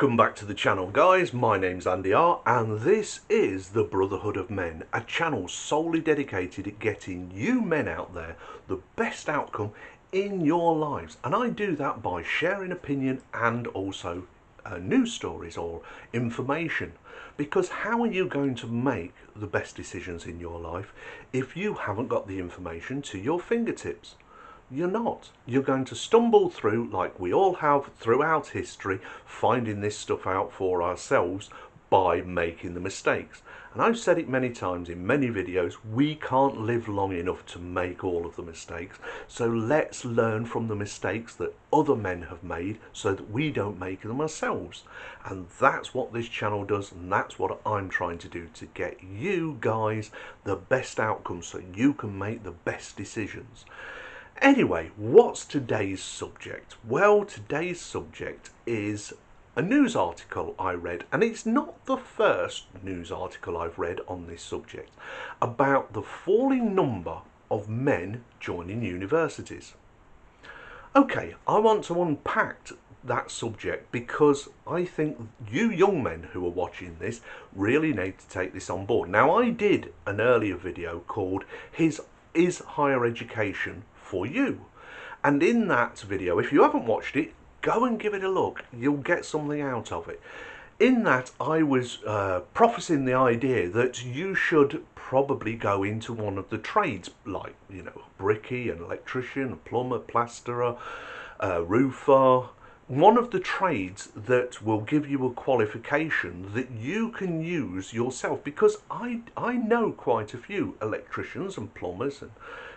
Welcome back to the channel, guys. My name's Andy R, and this is the Brotherhood of Men, a channel solely dedicated at getting you men out there the best outcome in your lives. And I do that by sharing opinion and also news stories or information. Because how are you going to make the best decisions in your life if you haven't got the information to your fingertips? You're not. You're going to stumble through, like we all have throughout history, finding this stuff out for ourselves by making the mistakes. And I've said it many times in many videos, we can't live long enough to make all of the mistakes. So let's learn from the mistakes that other men have made so that we don't make them ourselves. And that's what this channel does, and that's what I'm trying to do, to get you guys the best outcomes so you can make the best decisions. Anyway, what's today's subject? Well, today's subject is a news article I read, and it's not the first news article I've read on this subject, about the falling number of men joining universities. Okay, I want to unpack that subject because I think you young men who are watching this really need to take this on board. Now, I did an earlier video called Is Higher Education for You? And in that video, if you haven't watched it, go and give it a look. You'll get something out of it. In that, I was prophesying the idea that you should probably go into one of the trades, like, you know, brickie, an electrician, a plumber, plasterer, roofer, one of the trades that will give you a qualification that you can use yourself, because I know quite a few electricians and plumbers and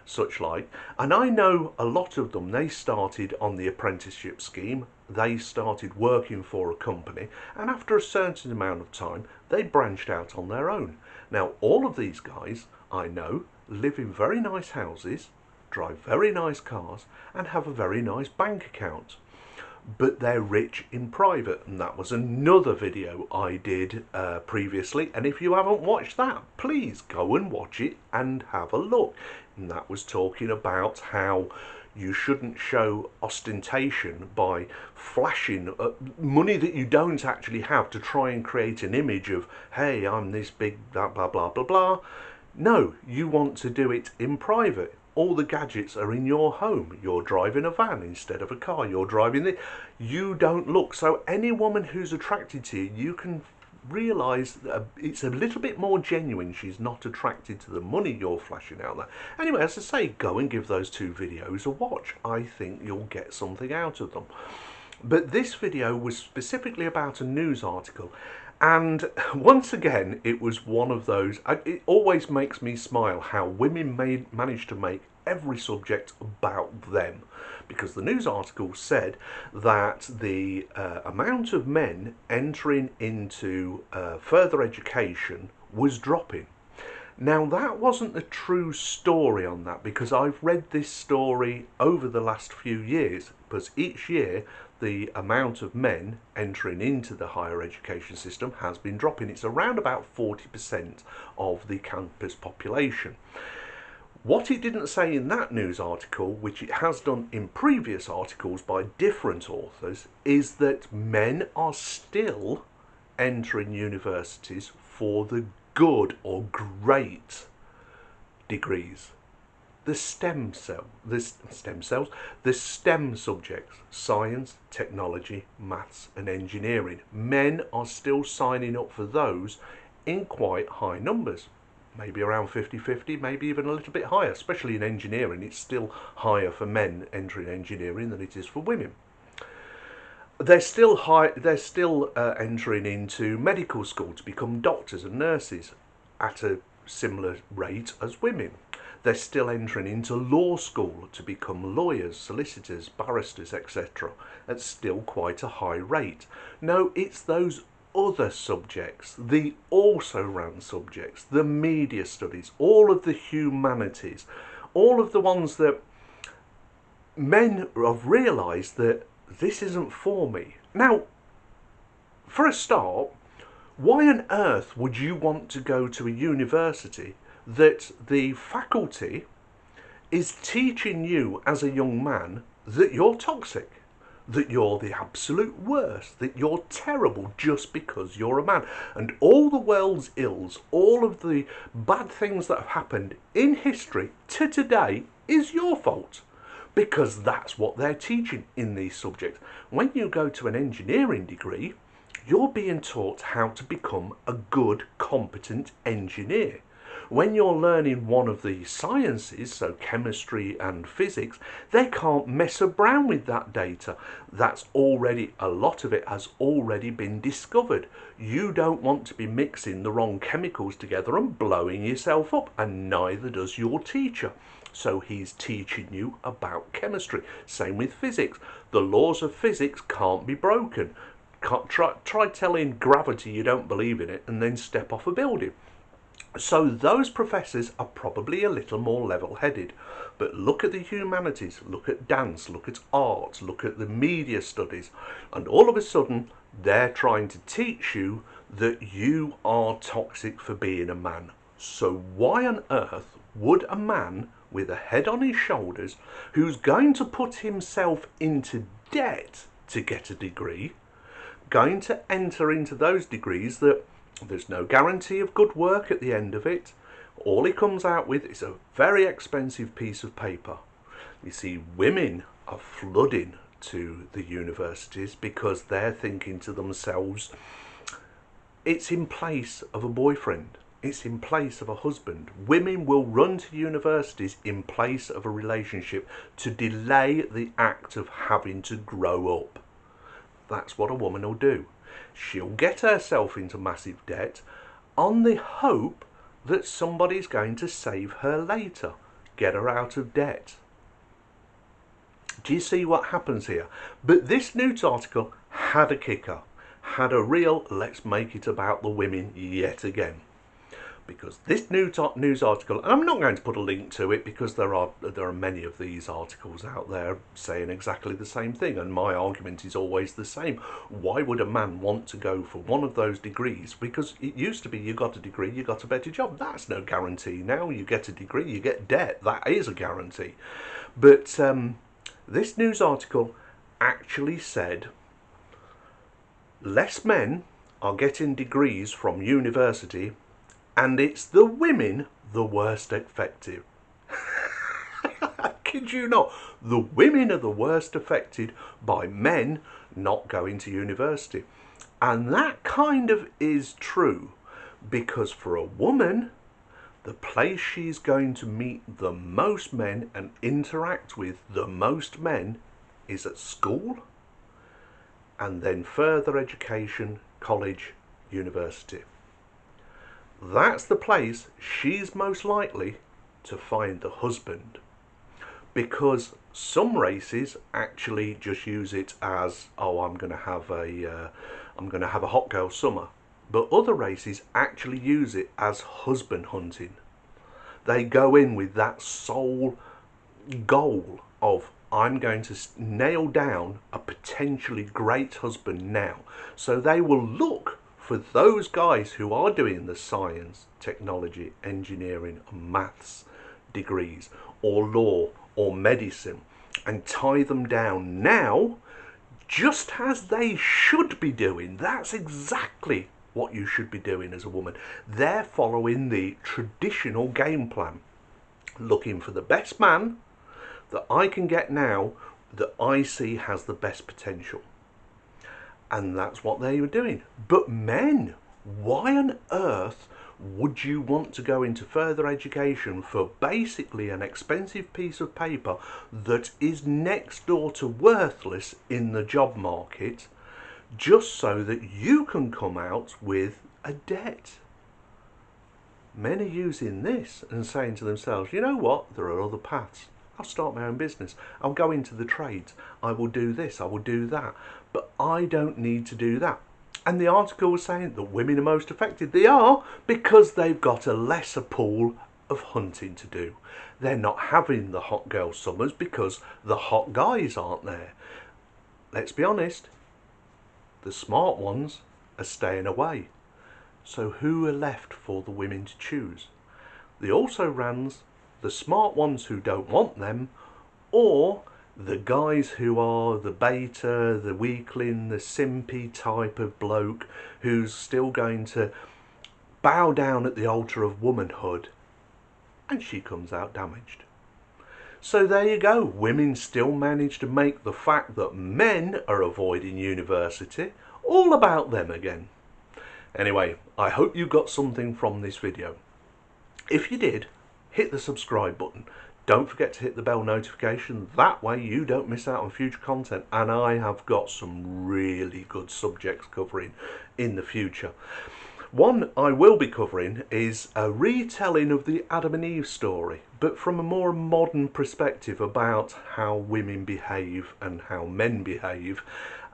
such like, and I know a lot of them, they started on the apprenticeship scheme, they started working for a company, and after a certain amount of time they branched out on their own. Now, all of these guys I know live in very nice houses, drive very nice cars, and have a very nice bank account. But they're rich in private, and that was another video I did previously, and if you haven't watched that, please go and watch it and have a look. And that was talking about how you shouldn't show ostentation by flashing money that you don't actually have to try and create an image of, hey, I'm this big, blah blah blah blah blah. No, you want to do it in private. All the gadgets are in your home. You're driving a van instead of a car. You're driving the. You don't look. So any woman who's attracted to you, you can realise that it's a little bit more genuine. She's not attracted to the money you're flashing out there. Anyway, as I say, go and give those two videos a watch. I think you'll get something out of them. But this video was specifically about a news article. And once again, it was one of those, it always makes me smile how women manage to make every subject about them. Because the news article said that the amount of men entering into further education was dropping. Now, that wasn't the true story on that, because I've read this story over the last few years, because each year the amount of men entering into the higher education system has been dropping. It's around about 40% of the campus population. What it didn't say in that news article, which it has done in previous articles by different authors, is that men are still entering universities for the good or great degrees. The STEM subjects, science, technology, maths and engineering. Men are still signing up for those in quite high numbers. Maybe around 50-50, maybe even a little bit higher, especially in engineering. It's still higher for men entering engineering than it is for women. They're still entering into medical school to become doctors and nurses at a similar rate as women. They're still entering into law school to become lawyers, solicitors, barristers, etc. at still quite a high rate. No, it's those other subjects, the also-ran subjects, the media studies, all of the humanities, all of the ones that men have realised that this isn't for me. Now, for a start, why on earth would you want to go to a university that the faculty is teaching you as a young man that you're toxic? that you're the absolute worst, that you're terrible just because you're a man. And all the world's ills, all of the bad things that have happened in history to today is your fault. Because that's what they're teaching in these subjects. When you go to an engineering degree, you're being taught how to become a good, competent engineer. When you're learning one of the sciences, so chemistry and physics, they can't mess around with that data. That's already, a lot of it has already been discovered. You don't want to be mixing the wrong chemicals together and blowing yourself up, and neither does your teacher. So he's teaching you about chemistry. Same with physics. The laws of physics can't be broken. Try telling gravity you don't believe in it and then step off a building. So those professors are probably a little more level-headed. But look at the humanities, look at dance, look at art, look at the media studies, and all of a sudden they're trying to teach you that you are toxic for being a man. So why on earth would a man with a head on his shoulders, who's going to put himself into debt to get a degree, going to enter into those degrees that there's no guarantee of good work at the end of it? All he comes out with is a very expensive piece of paper. You see, women are flooding to the universities because they're thinking to themselves, it's in place of a boyfriend. It's in place of a husband. Women will run to universities in place of a relationship to delay the act of having to grow up. That's what a woman will do. She'll get herself into massive debt on the hope that somebody's going to save her later, get her out of debt. Do you see what happens here? But this news article had a kicker, had a real let's make it about the women yet again. Because this news article, and I'm not going to put a link to it because there are many of these articles out there saying exactly the same thing, and my argument is always the same. Why would a man want to go for one of those degrees? Because it used to be you got a degree, you got a better job. That's no guarantee. Now you get a degree, you get debt. That is a guarantee. But this news article actually said less men are getting degrees from university, and it's the women the worst affected. I kid you not. The women are the worst affected by men not going to university. And that kind of is true, because for a woman, the place she's going to meet the most men and interact with the most men is at school, and then further education, college, university. That's the place she's most likely to find the husband, because some races actually just use it as, oh, I'm going to have a hot girl summer, but other races actually use it as husband hunting. They go in with that sole goal of, I'm going to nail down a potentially great husband now. So they will look for those guys who are doing the science, technology, engineering, and maths degrees, or law, or medicine, and tie them down now, just as they should be doing. That's exactly what you should be doing as a woman. They're following the traditional game plan, looking for the best man that I can get now, that I see has the best potential. And that's what they were doing. But men, why on earth would you want to go into further education for basically an expensive piece of paper that is next door to worthless in the job market, just so that you can come out with a debt? Men are using this and saying to themselves, you know what, there are other paths. I'll start my own business. I'll go into the trades. I will do this. I will do that. But I don't need to do that. And the article was saying that women are most affected. They are, because they've got a lesser pool of hunting to do. They're not having the hot girl summers because the hot guys aren't there. Let's be honest, the smart ones are staying away. So who are left for the women to choose? The also-rans, the smart ones who don't want them, or the guys who are the beta, the weakling, the simpy type of bloke who's still going to bow down at the altar of womanhood, and she comes out damaged. So there you go, women still manage to make the fact that men are avoiding university all about them again. Anyway, I hope you got something from this video. If you did, hit the subscribe button. Don't forget to hit the bell notification, that way you don't miss out on future content, and I have got some really good subjects covering in the future. One I will be covering is a retelling of the Adam and Eve story, but from a more modern perspective about how women behave and how men behave.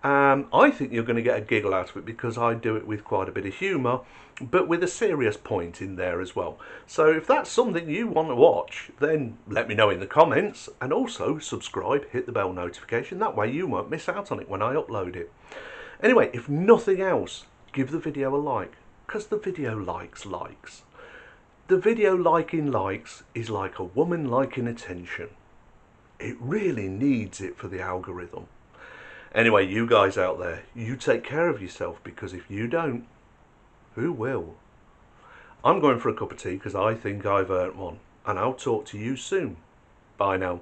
I think you're going to get a giggle out of it because I do it with quite a bit of humour, but with a serious point in there as well. So if that's something you want to watch, then let me know in the comments, and also subscribe, hit the bell notification, that way you won't miss out on it when I upload it. Anyway, if nothing else, give the video a like, because the video likes likes. The video liking likes is like a woman liking attention. It really needs it for the algorithm. Anyway, you guys out there, you take care of yourself, because if you don't, who will? I'm going for a cup of tea because I think I've earned one, and I'll talk to you soon. Bye now.